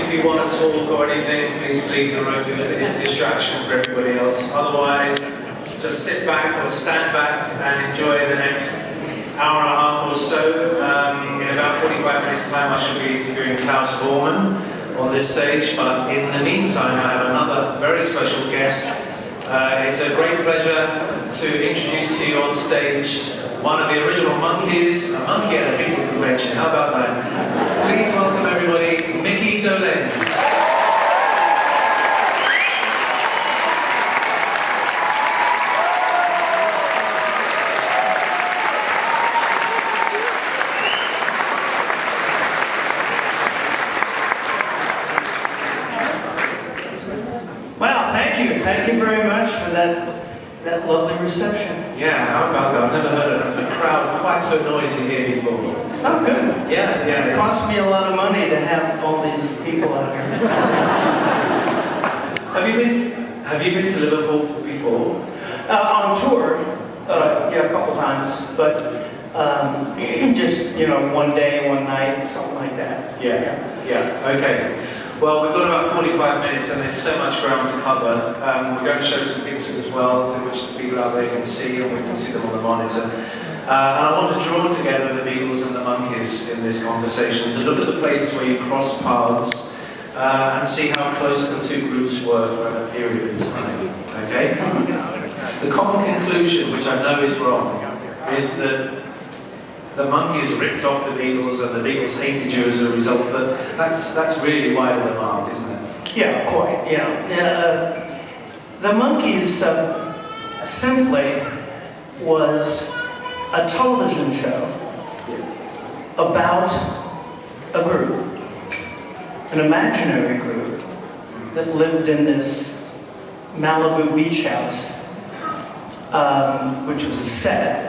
if you want to talk or anything, please leave the room because it is a distraction for everybody else. Otherwise, just sit back or stand back and enjoy the next hour and a half or so. In about 45 minutes time I should be interviewing Klaus Voormann on this stage, but in the meantime I have another very special guest. It's a great pleasure to introduce to you on stage one of the original monkeys, a monkey at a Beatle convention. How about that? Please welcome everybody, Micky Dolenz. Thank you very much for that lovely reception. Yeah, how about that? I've never heard of a crowd quite so noisy here before. So good. Yeah. It costs me a lot of money to have all these people out here. Have you been to Liverpool before? On tour, yeah, a couple times, but just one day, one night, something like that. Yeah. Okay. Well, we've got about 45 minutes and there's so much ground to cover. We're going to show some pictures as well, which the people out there can see, and we can see them on the monitor. And I want to draw together the Beatles and the Monkees in this conversation, to look at the places where you cross paths and see how close the two groups were for a period of time. Okay? The common conclusion, which I know is wrong, is that the Monkees ripped off the Beatles and the Beatles hated you as a result, but that's really wide of the mark, isn't it? Yeah, quite, the Monkees simply was a television show about a group, an imaginary group that lived in this Malibu beach house, which was a set.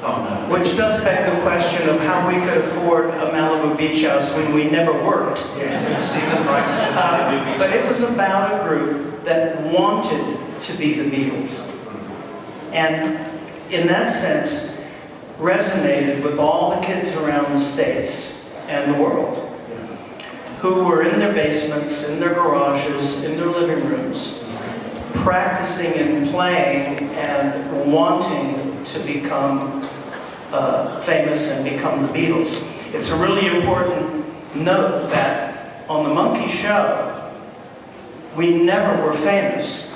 Oh, no. Which does beg the question of how we could afford a Malibu beach house when we never worked. Yes, you've seen the prices of Malibu beach. But it was about a group that wanted to be the Beatles. And in that sense, resonated with all the kids around the States and the world, who were in their basements, in their garages, in their living rooms, practicing and playing and wanting to become famous and become the Beatles. It's a really important note that on the Monkey Show, we never were famous.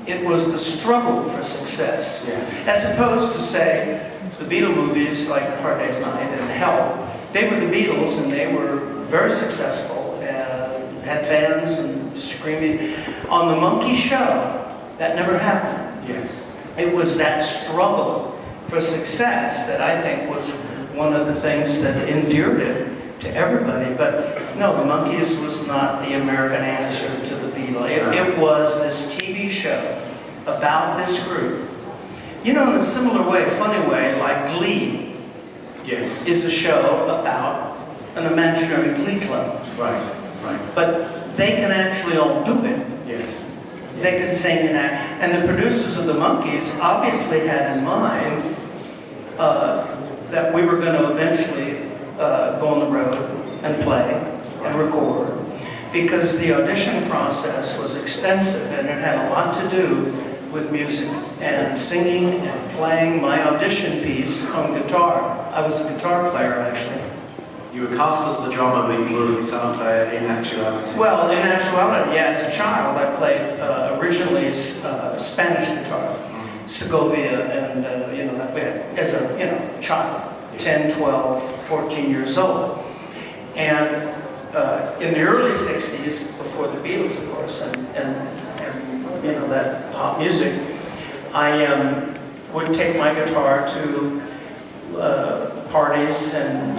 It was the struggle for success. Yes. As opposed to, say, the Beatle movies like Hard Day's Night and Help. They were the Beatles and they were very successful and had fans and screaming. On the Monkey Show, that never happened. Yes. It was that struggle for success that I think was one of the things that endeared it to everybody. But no, the Monkees was not the American answer to the Beatles. It was this TV show about this group. In a similar way, funny way, like Glee. Yes. Is a show about an imaginary glee club. Right. But they can actually all do it. Yes. They could sing and act. And the producers of the Monkees obviously had in mind that we were going to eventually go on the road and play and record, because the audition process was extensive and it had a lot to do with music and singing and playing my audition piece on guitar. I was a guitar player, actually. You were cast as the drummer, but you were a guitar player in actuality. Well, in actuality, yeah, as a child, I played originally Spanish guitar, Segovia, and as a child, 10, 12, 14 years old. And in the early 60s, before the Beatles, of course, and that pop music, I would take my guitar to parties and,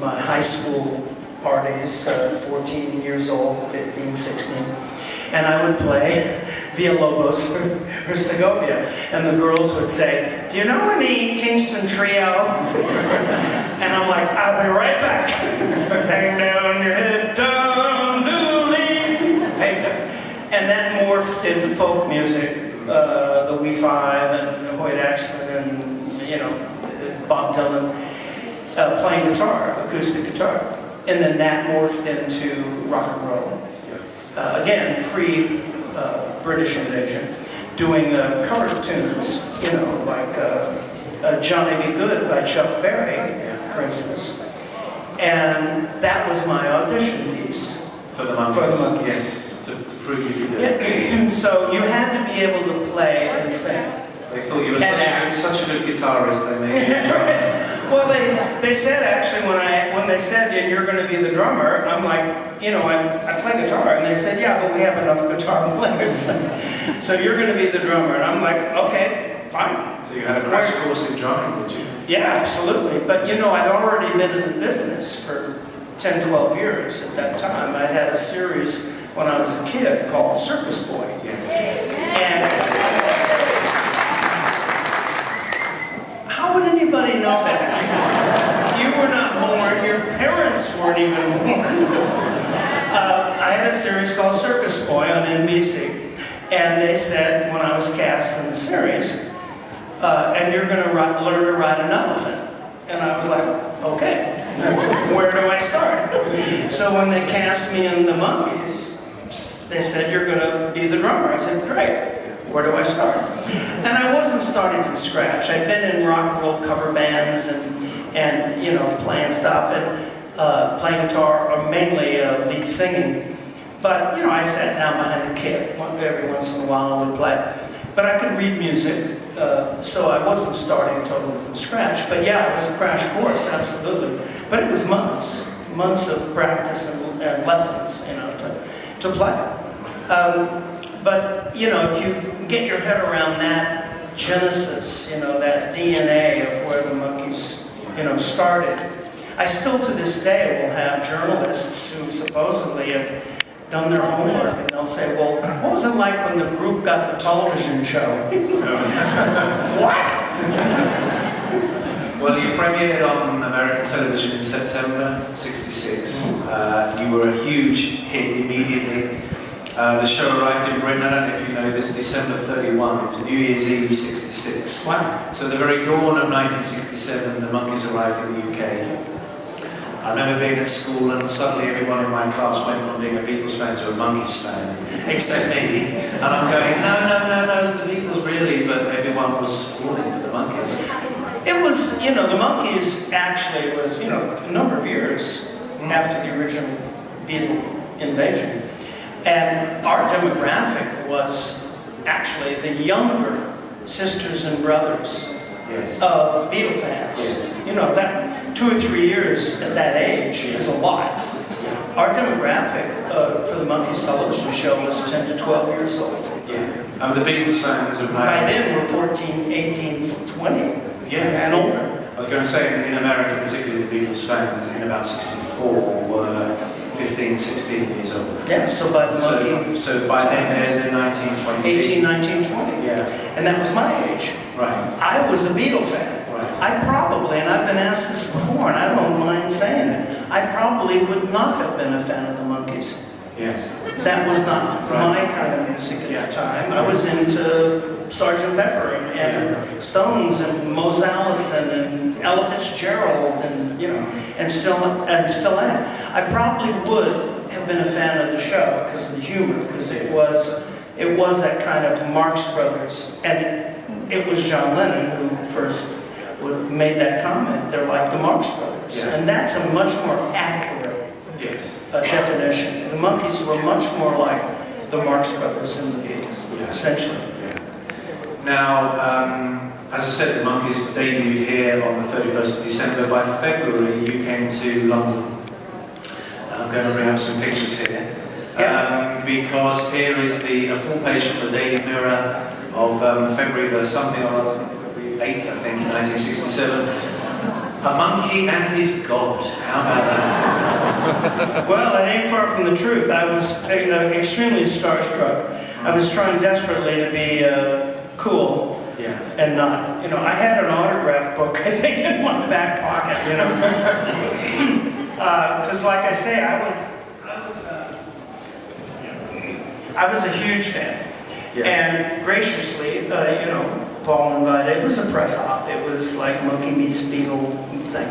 my high school parties, 14 years old, 15, 16. And I would play Villalobos or Segovia. And the girls would say, "Do you know any Kingston Trio?" And I'm like, "I'll be right back." Hang down your head, doodly. And that morphed into folk music, the Wee Five and Hoyt Axton and, Bob Dylan, playing guitar, acoustic guitar. and then that morphed into rock and roll. Again, pre-British invasion, doing cover tunes, you know, like Johnny Be Good by Chuck Berry, for instance. And that was my audition piece. For the Monkeys. For the Monkeys. Yes, to prove you could do it. Yeah. So you had to be able to play and sing. They thought you were such a good guitarist, they made you a drummer. Well, they said actually when they said, yeah, you're going to be the drummer, I'm like, you know, I play guitar, and they said, yeah, but we have enough guitar players, so you're going to be the drummer, and I'm like, okay, fine. So you had a crash course in drumming, did you? Yeah, absolutely. But you know, I'd already been in the business for 10, 12 years at that time. I had a series when I was a kid called Circus Boy. Yes. And how would anybody know that? You were not born, your parents weren't even born. I had a series called Circus Boy on NBC. And they said, when I was cast in the series, and you're going to learn to ride an elephant. And I was like, okay, where do I start? So when they cast me in the Monkeys, they said, you're going to be the drummer. I said, great. Where do I start? And I wasn't starting from scratch. I'd been in rock and roll cover bands and you know, playing stuff and playing guitar, or mainly lead singing. But, you know, I sat down behind the kit. Every once in a while I would play. But I could read music, so I wasn't starting totally from scratch. But yeah, it was a crash course, absolutely. But it was months of practice and lessons, you know, to play. But, you know, if you get your head around that genesis, you know, that DNA of where the Monkeys, you know, started, I still to this day will have journalists who supposedly have done their homework, and they'll say, well, what was it like when the group got the television show? What? Well, you premiered on American television in September '66. You were a huge hit immediately. The show arrived in Britain, I don't know if you know this, December 31. It was New Year's Eve '66. Wow. So the very dawn of 1967, the Monkeys arrived in the UK. I remember being at school and suddenly everyone in my class went from being a Beatles fan to a Monkeys fan, except me. And I'm going, no, it's the Beatles really, but everyone was falling for the Monkeys. It was, you know, the Monkeys actually was, you know, a number of years after the original Beatle invasion. And our demographic was actually the younger sisters and brothers of Beatle fans. Yes. You know, that 2 or 3 years at that age is a lot. Our demographic for the Monkeys television show was 10 to 12 years old. Yeah. The Beatles fans of By then we're 14, 18, 20. Yeah. And older. I was going to say, in America, particularly the Beatles fans in about '64 were 15, 16 years old. Yeah, so by the Monkeys... So by then they're 19, 20. 18, 19, 20. Yeah. And that was my age. Right. I was a Beatle fan. Right. I probably, and I've been asked this before, and I don't mind saying it, I probably would not have been a fan of the Monkeys. Yes. That was not Right. my kind of music at the time. I was into Sgt. Pepper and Stones and Mose Allison and Ella Fitzgerald and, you know, and still am. I probably would have been a fan of the show because of the humor, because it was that kind of Marx Brothers, and it was John Lennon who first made that comment. They're like the Marx Brothers, and that's a much more accurate definition. The Monkeys were much more like the Marx Brothers and the Beatles, essentially. Now, as I said, the Monkeys debuted here on the 31st of December. By February, you came to London. I'm going to bring up some pictures here. Because here is a full page from the Daily Mirror of February the something or 8th, I think, in 1967. A monkey and his God. How about that? Well, it ain't far from the truth. I was extremely starstruck. I was trying desperately to be cool and not. You know, I had an autograph book, I think, in my back pocket, you know. Because like I say, I was a huge fan. And graciously, you know, Paul invited. It was a press op. It was like Monkey Meets Beatle thing.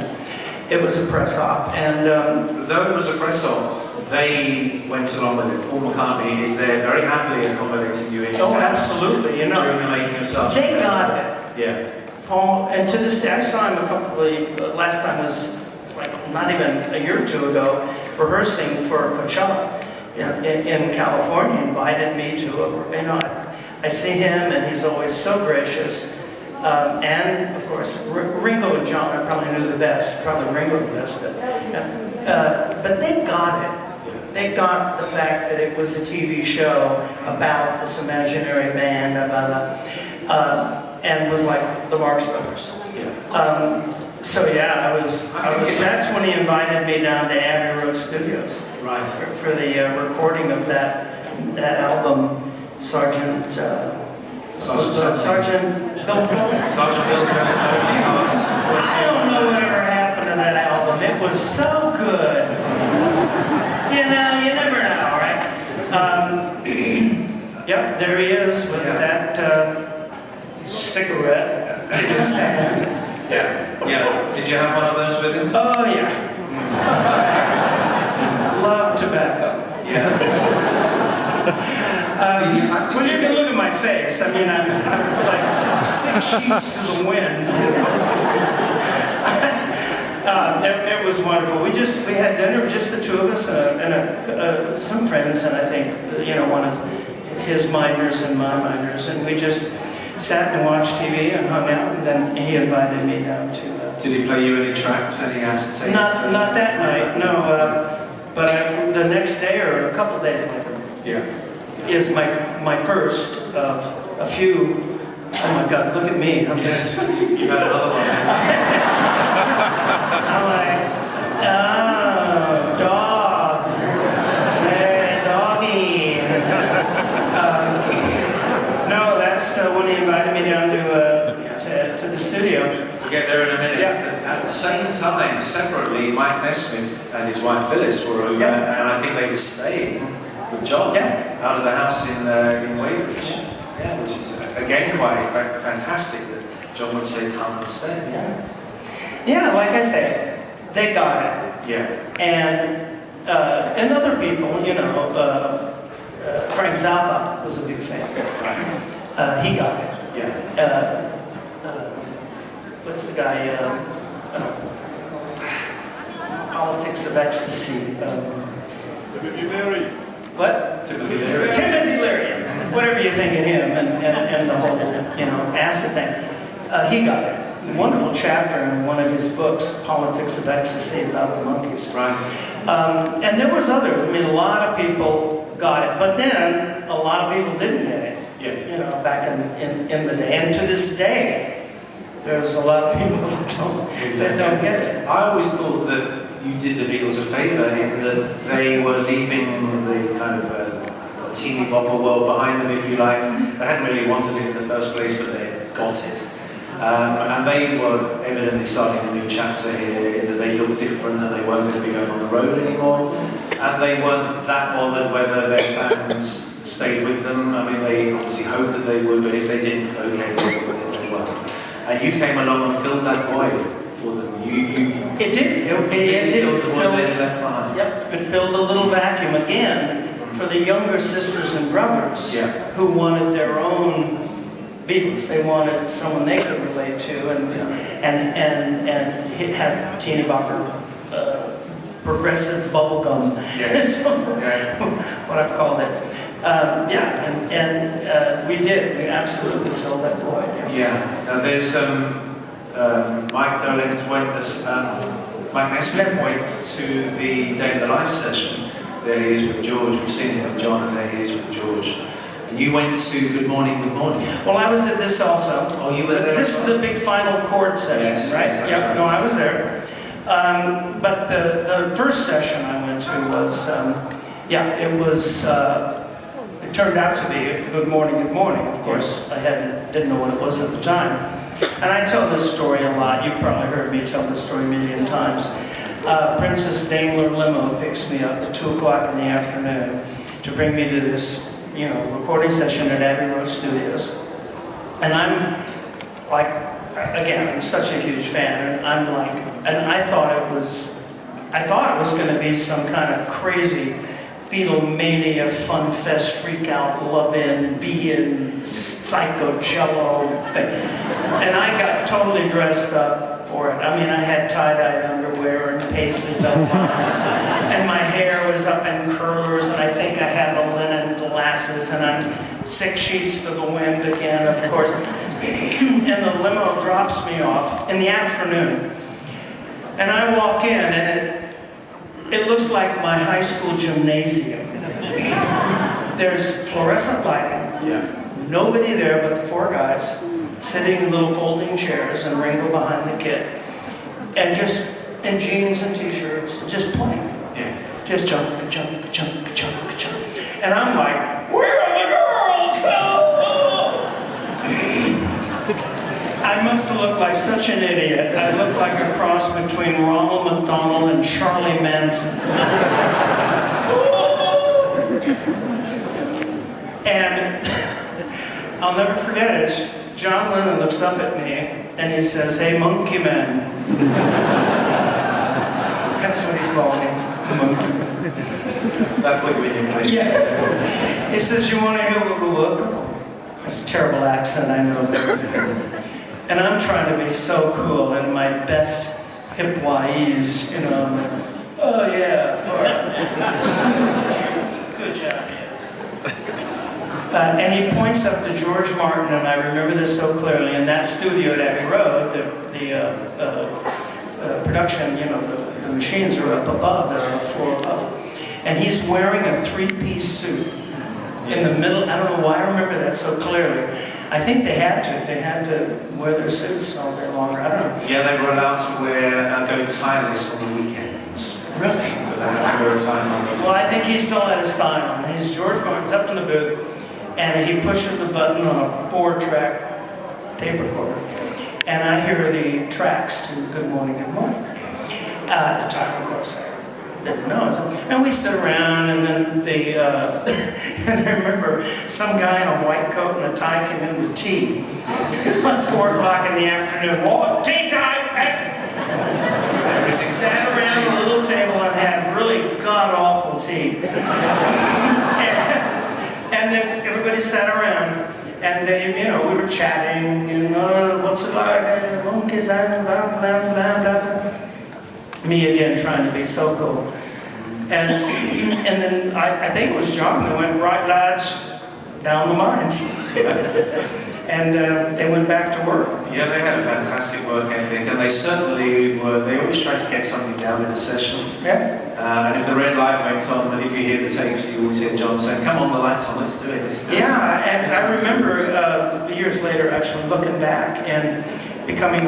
It was a press op, and though it was a press op, they went along with it. Paul McCartney is there very happily accommodating you in his house. Absolutely, you know. During the making of Sgt. They got it. Yeah. Paul, and to this day, I saw him a couple of, last time was like not even a year or two ago, rehearsing for Coachella in California, invited me to, I see him and he's always so gracious. And of course, Ringo and John, I probably knew the best, probably Ringo the best, but they got it. They got the fact that it was a TV show about this imaginary band, and was like the Marx Brothers. So yeah, that's when he invited me down to Abbey Road Studios, right, for the recording of that album, Sergeant Bill Cole's Lonely Hearts. I don't know whatever happened to that album. It was so good. You know, you never know, right? Yep, there he is with that cigarette in his hand. Yeah. Did you have one of those with him? Oh, yeah. Love tobacco. Yeah. Well, you can look at my face. I mean, I'm like 6 sheets to the wind. It was wonderful. We had dinner, just the two of us, and some friends, and I think, one of his minders and my minders, and we just sat and watched TV and hung out, and then he invited me down to... Did he play you any tracks, any acetates? Not that night, no. But the next day, or a couple days later, is my first of a few. Oh my God, look at me. Yes, you've had another one. I'm like, oh, dog. Hey, doggy. No, that's when he invited me down to the studio. We'll get there in a minute. Yeah. At the same time, separately, Mike Nesmith and his wife Phyllis were over, and I think they were staying with John out of the house in Weybridge. Yeah, which is again quite fantastic that John would say come and stay. Yeah, like I say, they got it. Yeah. And other people, Frank Zappa was a big fan. Right. He got it. Yeah. What's the guy? Politics of Ecstasy. Timothy Leary. What? Timothy Leary. Timothy Leary. Whatever you think of him and the whole, acid thing. He got it. Wonderful chapter in one of his books, Politics of Ecstasy, about the monkeys. Right. And there was others. I mean, a lot of people got it, but then a lot of people didn't get it. Yeah. Back in the day, and to this day, there's a lot of people that don't get it. I always thought that you did the Beatles a favour in that they were leaving the kind of teeny bopper world behind them, if you like. They hadn't really wanted it in the first place, but they got it. And they were evidently starting a new chapter here, in that they looked different, that they weren't going to be going on the road anymore. And they weren't that bothered whether their fans stayed with them. I mean, they obviously hoped that they would, but if they didn't, okay, they weren't. And you came along and filled that void for them. It did. It did. The void they left behind. Yep. It filled a little vacuum again for the younger sisters and brothers who wanted their own Beatles. They wanted someone they could relate to, and it had teeny bopper, progressive bubblegum. Yes. What I've called it. We did. We absolutely filled that void. Yeah. Now there's Mike Dolenz Mike Nesmith went to the Day in the Life session. There he is with George. We've seen him with John, and there he is with George. And you went to Good Morning, Good Morning. Well, I was at this also. Oh, you were there. This is the big final chord session, right? Yes, Yep. No, I was there. But the first session I went to was, it was. It turned out to be Good Morning, Good Morning. Of course, I didn't know what it was at the time. And I tell this story a lot. You've probably heard me tell this story a million times. Princess Daimler limo picks me up at 2 o'clock in the afternoon to bring me to this, recording session at Abbey Road Studios. And I'm like, again, I'm such a huge fan. And I'm like and I thought it was going to be some kind of crazy Beatlemania, fun fest, freak out, love in, be in, psycho cello thing. And I got totally dressed up for it. I mean, I had tie-dyed underwear and paisley belt bottoms, and my hair was up in curlers, and I think I had the linen glasses, and I'm 6 sheets to the wind again, of course. And the limo drops me off in the afternoon. And I walk in, and it looks like my high school gymnasium. There's fluorescent lighting. Yeah. Nobody there but the 4 guys sitting in little folding chairs and Ringo behind the kid. And just in jeans and t-shirts, just playing. Yes. Just jump. And I'm like, where are the girls? I must have looked like such an idiot. I looked like a cross between Ronald McDonald and Charlie Manson. And I'll never forget it. John Lennon looks up at me and he says, "Hey, monkey man." That's what he called me, monkey man. That put you in your place. Yeah. He says, "You want to hear what we work on?" That's a terrible accent, I know. And I'm trying to be so cool in my best hip-wise, you know. I'm like, oh yeah, good job. And he points up to George Martin, and I remember this so clearly, in that studio at Abbey Road, the production, you know, the machines are up above, they're on the floor above. And he's wearing a 3-piece suit in the middle. I don't know why I remember that so clearly. I think they had to wear their suits all day long. I don't know. Yeah, they were allowed to go tireless on the weekends. Really? But they had to wear a tie on. Well, I think he still had his tie on. He's George Martin's up in the booth, and he pushes the button on a 4-track tape recorder. And I hear the tracks to Good Morning, Good Morning. At the time, of course, I didn't know. And we stood around, and then and I remember some guy in a white coat and a tie came in with tea. Like 4 o'clock in the afternoon. Whoa, tea time! We sat around a little table and had really god-awful tea. And then everybody sat around, and they, you know, we were chatting, you know, what's it like? Monkeys, blah, blah, blah, blah. Me again trying to be so cool. And then I think it was John that went, right lads, down the mines. And they went back to work. Yeah, they had a fantastic work ethic, and they certainly were. They always tried to get something down in a session. Yeah. And if the red light went on, and if you hear the tapes, you always hear John saying, "Come on, the light's on, let's do it, let's do it." Yeah, and I remember years later actually looking back and becoming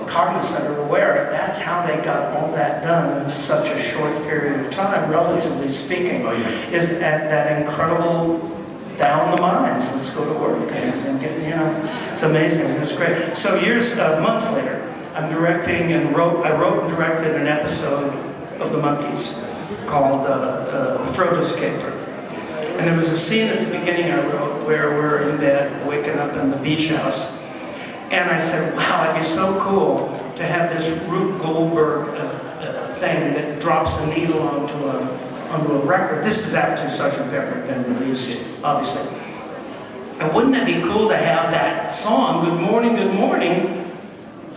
cognizant or aware that's how they got all that done in such a short period of time, relatively speaking. Oh, yeah. Is that incredible down the mines, let's go to work and get, you know, it's amazing. It was great. So months later, I wrote and directed an episode of the Monkees called The Frodo's Caper. And there was a scene at the beginning I wrote where we're in bed, waking up in the beach house. And I said, wow, it'd be so cool to have this Rube Goldberg thing that drops the needle onto a record. This is after Sgt. Pepper had been released, obviously. And wouldn't it be cool to have that song, Good Morning,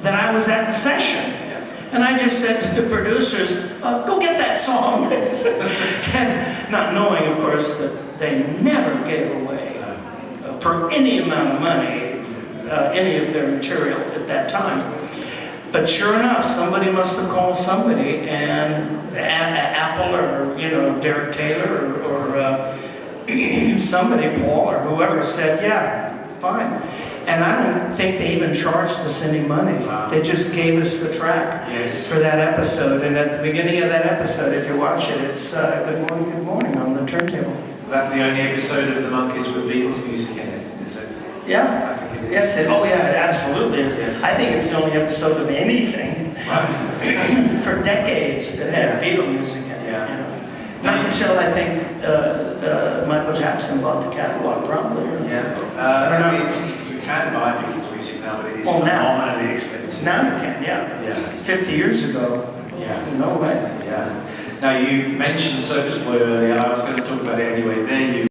that I was at the session? And I just said to the producers, go get that song. And not knowing, of course, that they never gave away, for any amount of money, any of their material at that time. But sure enough, somebody must have called somebody, and Apple or, you know, Derek Taylor or somebody, Paul or whoever, said, yeah, fine. And I don't think they even charged us any money. Wow. They just gave us the track for that episode. And at the beginning of that episode, if you watch it, it's Good Morning on the turntable. That the only episode of the Monkees with Beatles music in it, is it? Yeah. I think it is. Yes. Oh, yeah. It absolutely is. Yes. I think it's the only episode of anything for decades that had Beatle music in it. Yeah. You know? Not until I think Michael Jackson bought the catalog, probably. Yeah. I don't know. We can buy Beatles music now, but it is Well, now. phenomenally expensive. Now you can, yeah. Yeah. 50 years ago, Yeah. no way. Yeah. Now, you mentioned Circus Boy earlier. I was going to talk about it anyway. There you